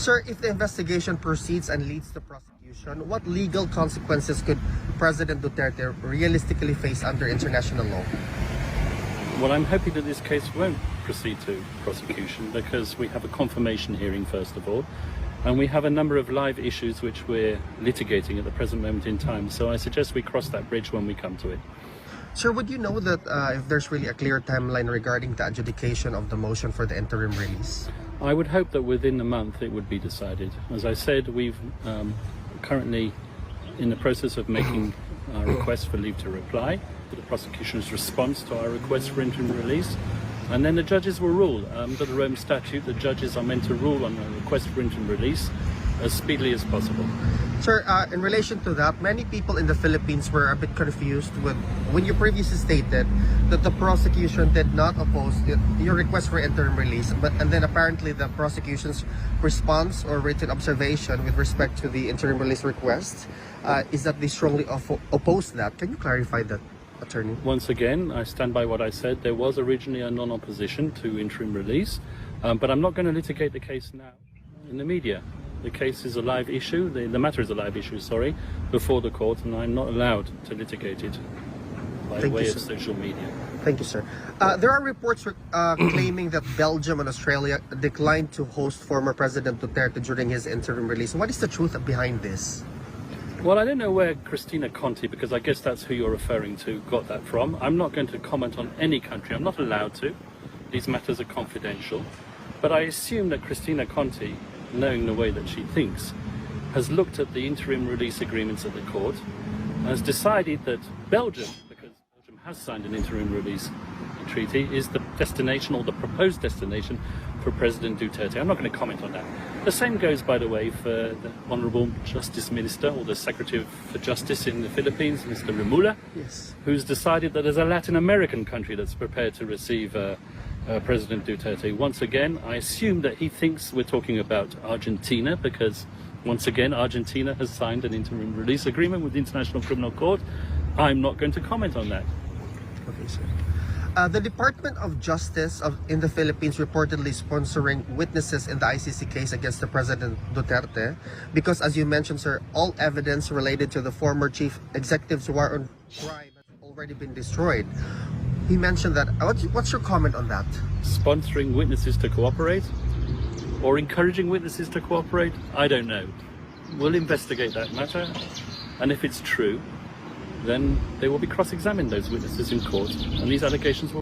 Sir, if the investigation proceeds and leads to prosecution, what legal consequences could President Duterte realistically face under international law? Well, I'm hoping that this case won't proceed to prosecution because we have a confirmation hearing, first of all, and we have a number of live issues which we're litigating at the present moment in time. So I suggest we cross that bridge when we come to it. Sir, would you know that if there's really a clear timeline regarding the adjudication of the motion for the interim release? I would hope that within a month it would be decided. As I said, we've currently in the process of making our request for leave to reply, for the prosecution's response to our request for interim release, and then the judges will rule. Under the Rome Statute, the judges are meant to rule on a request for interim release as speedily as possible. Sir, in relation to that, many people in the Philippines were a bit confused with when you previously stated that the prosecution did not oppose your request for interim release, and then apparently the prosecution's response or written observation with respect to the interim release request is that they strongly oppose that. Can you clarify that, Attorney? Once again, I stand by what I said. There was originally a non-opposition to interim release, but I'm not going to litigate the case now in the media. The case is a live issue, the matter is a live issue, sorry, before the court, and I'm not allowed to litigate it by way of social media. Thank you, sir. There are reports claiming that Belgium and Australia declined to host former President Duterte during his interim release. What is the truth behind this? Well, I don't know where Cristina Conti, because I guess that's who you're referring to, got that from. I'm not going to comment on any country. I'm not allowed to. These matters are confidential. But I assume that Cristina Conti, knowing the way that she thinks, has looked at the interim release agreements at the court and has decided that Belgium, because Belgium has signed an interim release treaty, is the destination or the proposed destination for President Duterte. I'm not going to comment on that. The same goes, by the way, for the Honourable Justice Minister or the Secretary for Justice in the Philippines, Mr. Remula, yes, who's decided that there's a Latin American country that's prepared to receive President Duterte. Once again, I assume that he thinks we're talking about Argentina because, once again, Argentina has signed an interim release agreement with the International Criminal Court. I'm not going to comment on that. Okay, sir. The Department of Justice in the Philippines reportedly sponsoring witnesses in the ICC case against the President Duterte because, as you mentioned, sir, all evidence related to the former chief executive's war on crime has already been destroyed. He mentioned that. What's your comment on that? Sponsoring witnesses to cooperate or encouraging witnesses to cooperate? I don't know. We'll investigate that matter, and if it's true, then they will be cross-examined, those witnesses, in court, and these allegations will